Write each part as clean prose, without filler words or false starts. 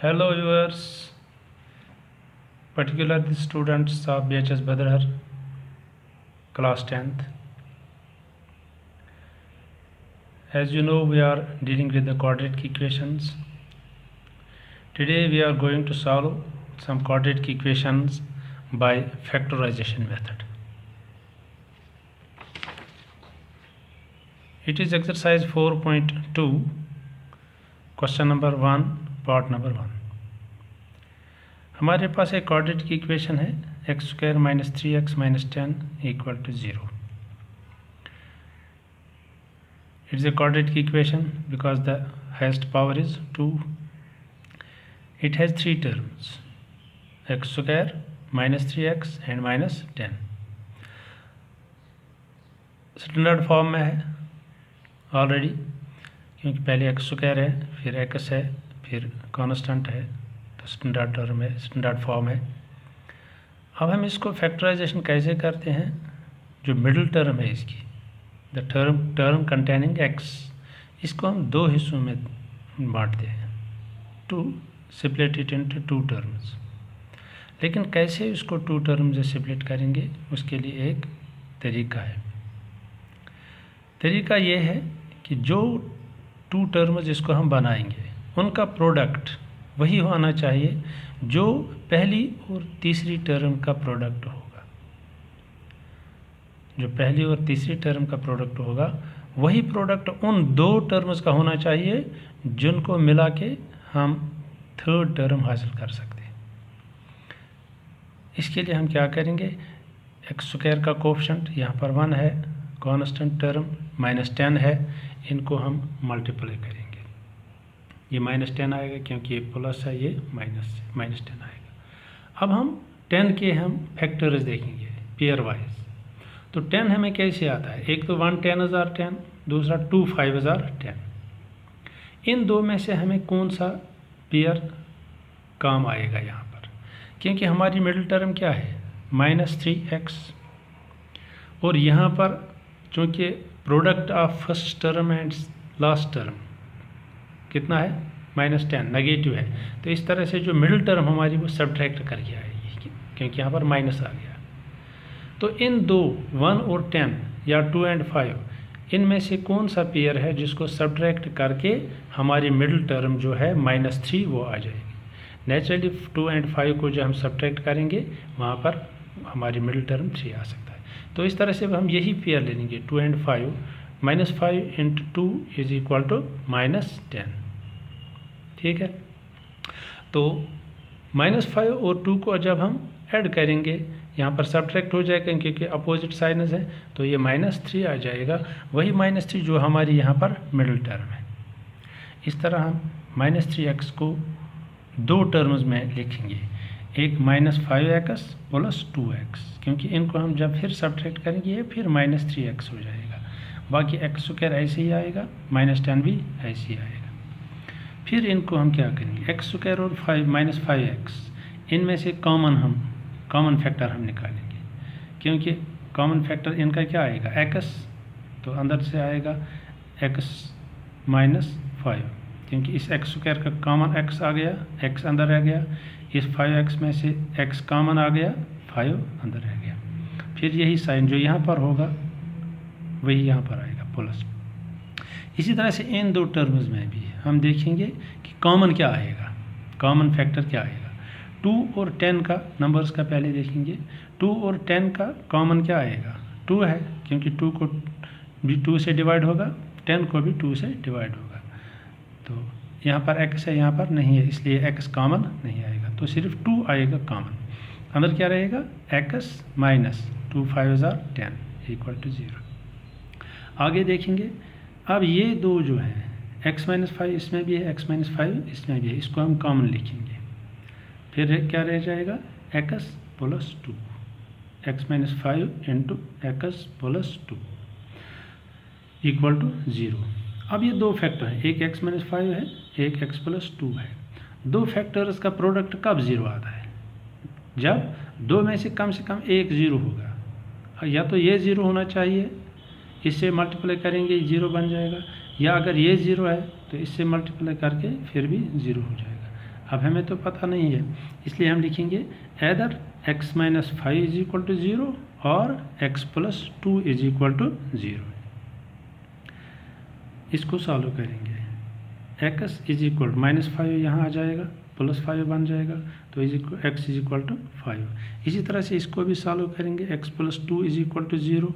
Hello viewers, particularly students of BHS Badar, class 10th. As you know, we are dealing with the quadratic equations. Today we are going to solve some quadratic equations by factorization method. It is exercise 4.2, question number 1, part number 1. हमारे पास एक quadratic equation है x square minus 3x minus 10 equal to 0. It is a quadratic equation because the highest power is 2. It has three terms, x square minus 3x and minus 10. Standard form में है already, क्योंकि पहले x square है, फिर x है, फिर constant है, तो स्टैंडर्ड टर्म है, स्टैंडर्ड फॉर्म है. अब हम इसको फैक्टराइजेशन कैसे करते हैं? जो मिडिल टर्म है इसकी, द टर्म कंटेनिंग एक्स, इसको हम दो हिस्सों में बांटते हैं, to split it into two terms. लेकिन कैसे इसको टू टर्म से स्प्लिट करेंगे, उसके लिए एक तरीका है. तरीका ये है कि जो टू टर्म्स जिसको हम बनाएंगे उनका प्रोडक्ट वही होना चाहिए जो पहली और तीसरी टर्म का प्रोडक्ट होगा. जो पहली और तीसरी टर्म का प्रोडक्ट होगा वही प्रोडक्ट उन दो टर्म्स का होना चाहिए जिनको मिला के हम थर्ड टर्म हासिल कर सकते हैं. इसके लिए हम क्या करेंगे, एक्स स्क्वायर का कोएफिशिएंट यहाँ पर 1 है, कांस्टेंट टर्म माइनस 10 है, इनको हम मल्टीप्लाई करेंगे. ये माइनस 10 आएगा क्योंकि ये प्लस है, ये माइनस 10 आएगा. अब हम 10 के हम फैक्टर्स देखेंगे पेयर वाइज. तो 10 हमें कैसे आता है? एक तो 1 10,000 10, दूसरा 2 5,000 10. इन दो में से हमें कौन सा पेयर काम आएगा यहाँ पर? क्योंकि हमारी मिडिल टर्म क्या है, माइनस 3x, और यहाँ पर चूँकि product of first term and last term कितना है, माइनस 10, नेगेटिव है. तो इस तरह से जो मिडिल टर्म हमारी वो सब्ट्रैक्ट करके आएगी, क्योंकि यहाँ पर माइनस आ गया. तो इन दो 1 और 10 या 2 एंड 5, इनमें से कौन सा पेयर है जिसको सब्ट्रैक्ट करके हमारी मिडिल टर्म जो है माइनस 3 वो आ जाएगी. नेचुरली 2 एंड 5 को जो हम सब्ट्रैक्ट करेंगे वहाँ पर हमारी मिडिल टर्म 3 आ सकता है. तो इस तरह से हम यही पेयर ले लेंगे, 2 and 5, minus 5 into 2 is equal to minus 10. ठीक है. तो माइनस 5 और 2 को जब हम ऐड करेंगे यहाँ पर सब्ट्रैक्ट हो जाएगा क्योंकि अपोजिट साइनस है, तो ये माइनस 3 आ जाएगा. वही माइनस 3 जो हमारी यहाँ पर मिडिल टर्म है. इस तरह हम माइनस 3x को दो टर्म्स में लिखेंगे, एक माइनस 5x प्लस 2x, क्योंकि इनको हम जब फिर सब्ट्रैक्ट करेंगे फिर माइनस 3x हो जाएगा. बाकी एक्स स्क्वायर ऐसे ही आएगा, माइनस 10 भी ऐसे ही आएगा. फिर इनको हम क्या करेंगे, एक्स स्क्वायर और 5 माइनस 5x, इनमें से कॉमन फैक्टर हम निकालेंगे, क्योंकि कॉमन फैक्टर इनका क्या आएगा, x, तो अंदर से आएगा x माइनस 5, क्योंकि इस एक्स स्क्वायर का कॉमन x आ गया, x अंदर आ गया, इस 5x में से x कॉमन आ गया, 5 अंदर रह गया. फिर यही साइन जो यहाँ पर होगा वही यहाँ पर आएगा प्लस. इसी तरह से इन दो टर्म्स में भी हम देखेंगे कि कॉमन क्या आएगा, कॉमन फैक्टर क्या आएगा. 2 और 10 का नंबर्स का पहले देखेंगे. 2 और 10 का कॉमन क्या आएगा, 2 है, क्योंकि 2 को भी 2 से डिवाइड होगा, 10 को भी 2 से डिवाइड होगा. तो यहाँ पर x है, यहाँ पर नहीं है, इसलिए x कॉमन नहीं आएगा, तो सिर्फ 2 आएगा कॉमन. अंदर क्या रहेगा, x माइनस 2 5,000 10 इक्वल टू 0. आगे देखेंगे. अब ये दो जो हैं, x माइनस 5 इसमें भी है, x माइनस 5 इसमें भी है, इसको हम कॉमन लिखेंगे. फिर क्या रह जाएगा, x plus 2, x minus 5 into x plus 2 equal to 0. अब ये दो फैक्टर हैं, एक x माइनस 5 है, एक x प्लस 2 है. दो फैक्टर्स का प्रोडक्ट कब 0 आता है, जब दो में से कम एक 0 होगा. या तो ये 0 होना चाहिए, इससे मल्टीप्लाई करेंगे 0 बन जाएगा, या अगर ये 0 है तो इससे मल्टीप्लाई करके फिर भी 0 हो जाएगा. अब हमें तो पता नहीं है, इसलिए हम लिखेंगे either x minus 5 is equal to 0 और x plus 2 is equal to 0। इसको सॉल्व करेंगे, x इज इक्वल -5 यहाँ आ जाएगा, +5 बन जाएगा, तो x इज इक्वल टू 5। इसी तरह से इसको भी सॉल्व करेंगे, x plus 2 is equal to 0,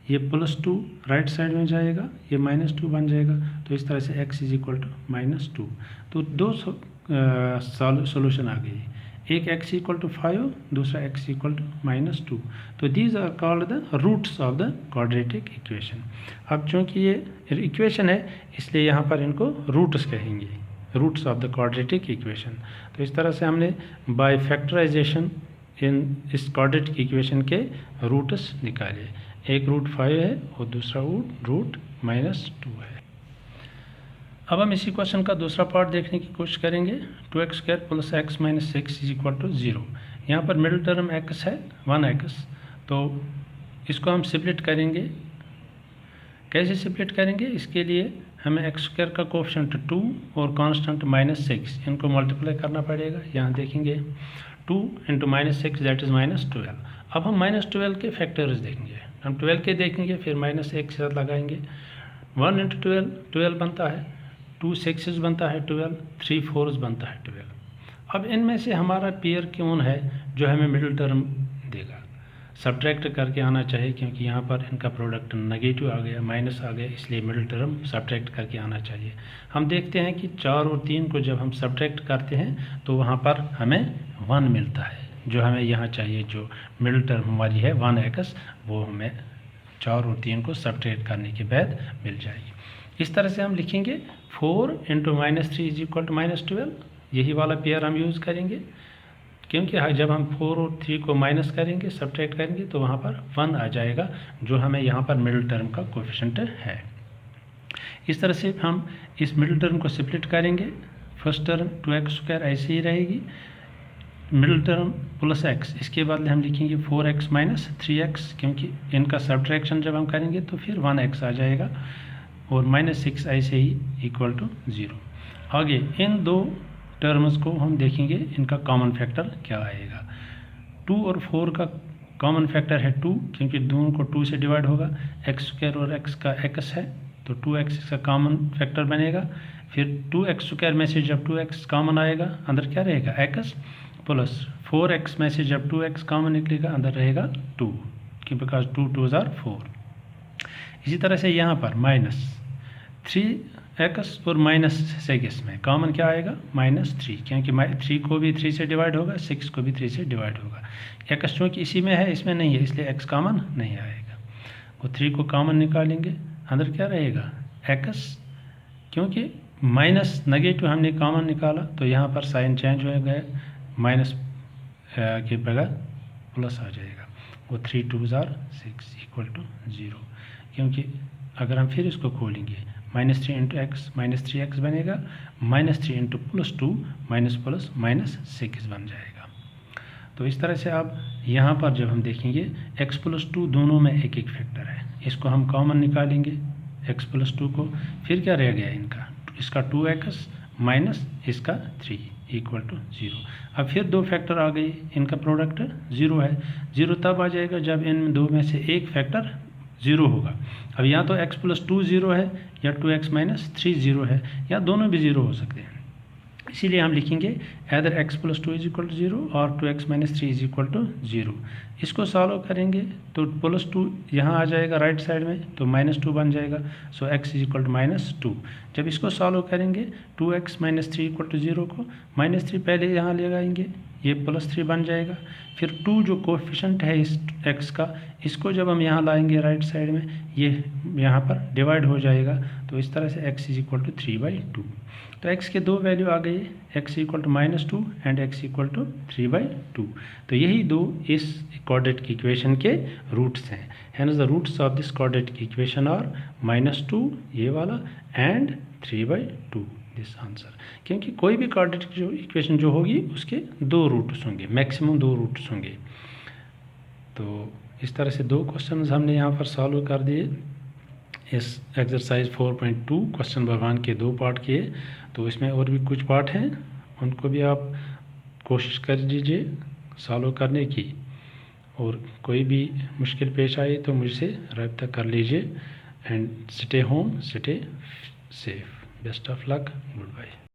ये +2 राइट साइड में जाएगा, ये -2 बन जाएगा, तो इस तरह से x इज इक्वल टू -2। तो दो सॉल्यूशन आ गई, एक x इक्वल टू 5, दूसरा x इक्वल टू -2। तो these are called the roots of the quadratic equation. अब चूँकि ये इक्वेशन है, इसलिए यहाँ पर इनको रूट्स कहेंगे, roots of the quadratic equation. तो इस तरह से हमने बाय फैक्टराइजेशन इस क्वाड्रेटिक इक्वेशन के रूट्स निकाले, एक रूट 5 है और दूसरा रूट -2 है। अब हम इसी क्वेश्चन का दूसरा पार्ट देखने की कोशिश करेंगे, 2x² + x - 6 is equal to 0। यहाँ पर मिडिल टर्म x है 1x, तो इसको हम स्प्लिट करेंगे। कैसे स्प्लिट करेंगे? इसके लिए हमें x² का कोएफिशिएंट 2 और कांस्टेंट -6 इनको मल्टीप्लाई करना पड़ेगा। यहाँ देखेंगे 2 × -6 दैट इज़ -12। अब हम -12 के फैक्टर्स देखेंगे, हम 12 के देखेंगे, फिर -1 के साथ लगाएंगे। 1 × 12 12 बनता है, 2 6s बनता है 12, 3 4s बनता है 12। अब इनमें से हमारा पेयर कौन है जो हमें मिडिल टर्म देगा? सब्ट्रैक्ट करके आना चाहिए, क्योंकि यहाँ पर इनका प्रोडक्ट नेगेटिव आ गया, माइनस आ गया, इसलिए मिडिल टर्म सब्ट्रैक्ट करके आना चाहिए। हम देखते हैं कि 4 और 3 को जब हम सब्ट्रैक्ट करते हैं तो वहाँ पर हमें 1 मिलता है, जो हमें यहाँ चाहिए, जो मिडिल टर्म हमारी है 1x, वो हमें 4 और 3 को सब्ट्रैक्ट करने के बाद मिल जाएगी। इस तरह से हम लिखेंगे 4 × -3 इज इक्वल टू -12। यही वाला पेयर हम यूज़ करेंगे, क्योंकि जब हम 4 और 3 को माइनस करेंगे, सब्ट्रैक्ट करेंगे, तो वहाँ पर 1 आ जाएगा, जो हमें यहाँ पर मिडिल टर्म का कोएफिशिएंट है। इस तरह से हम इस मिडिल टर्म को स्प्लिट करेंगे। फर्स्ट टर्म 2x² ऐसे ही रहेगी, मिडिल टर्म +x, इसके बदले हम लिखेंगे 4x - 3x, क्योंकि इनका सब्ट्रैक्शन जब हम करेंगे तो फिर 1x आ जाएगा, और -6 ऐसे ही इक्वल टू 0। आगे इन दो टर्म्स को हम देखेंगे, इनका कॉमन फैक्टर क्या आएगा। 2 और 4 का कॉमन फैक्टर है 2, क्योंकि दोनों को 2 से डिवाइड होगा। x² और x का x है, तो 2x का कॉमन फैक्टर बनेगा। फिर 2x² में से जब 2x कॉमन आएगा, अंदर क्या रहेगा x, प्लस 4x में से जब 2x कॉमन निकलेगा, अंदर रहेगा 2, बिकॉज 2 2s are 4। इसी तरह से यहाँ पर -3x और -6 में कॉमन क्या आएगा, -3, क्योंकि 3 को भी 3 से डिवाइड होगा, 6 को भी 3 से डिवाइड होगा। x चूँकि इसी में है, इसमें नहीं है, इसलिए x कॉमन नहीं आएगा। वो 3 को कॉमन निकालेंगे, अंदर क्या रहेगा x, क्योंकि माइनस नेगेटिव हमने कॉमन निकाला, तो यहाँ पर साइन चेंज हो गया, माइनस के बगैर प्लस आ जाएगा। वो 3 2s are 6 इक्वल टू 0, क्योंकि अगर हम फिर इसको खोलेंगे, -3 × x -3x बनेगा, -3 × +2 -6 बन जाएगा। तो इस तरह से अब यहाँ पर जब हम देखेंगे x + 2 दोनों में एक एक फैक्टर है, इसको हम कॉमन निकालेंगे x + 2 को, फिर क्या रह गया इनका, इसका 2x माइनस इसका 3 इक्वल टू 0। अब फिर दो फैक्टर आ गई, इनका प्रोडक्ट 0 है। 0 तब आ जाएगा जब इन दो में से एक फैक्टर 0 होगा। अब या तो x + 2 0 है, या 2x - 3 0 है, या दोनों भी 0 हो सकते हैं। इसीलिए हम लिखेंगे either x + 2 = 0 और 2x - 3 = 0। इसको सॉल्व करेंगे तो +2 यहाँ आ जाएगा राइट साइड में, तो -2 बन जाएगा, सो x = -2। जब इसको सॉल्व करेंगे 2x - 3 = 0 को -3 पहले यहाँ ले आएंगे, ये +3 बन जाएगा। फिर 2 जो कोएफिशिएंट है इस x का, इसको जब हम यहाँ लाएंगे राइट साइड में, ये यहाँ पर डिवाइड हो जाएगा, तो इस तरह से x = 3/2। तो x के दो वैल्यू आ गई, x = -2 एंड x = 3/2। तो यही दो इस क्वाड्रेटिक इक्वेशन के रूट्स हैं। Hence the roots of this quadratic equation are -2 ये वाला एंड 3/2 दिस आंसर। क्योंकि कोई भी क्वाड्रेटिक जो इक्वेशन जो होगी उसके दो रूट्स होंगे, मैक्सिमम 2 रूट्स होंगे। तो इस तरह से 2 क्वेश्चन हमने यहाँ पर सॉल्व कर दिए। इस एक्सरसाइज 4.2 क्वेश्चन नंबर 1 के 2 पार्ट किए, तो इसमें और भी कुछ पार्ट हैं, उनको भी आप कोशिश कर लीजिए सॉल्व करने की, और कोई भी मुश्किल पेश आए तो मुझसे रब्ता कर लीजिए। And stay home, stay safe. Best of luck, good bye.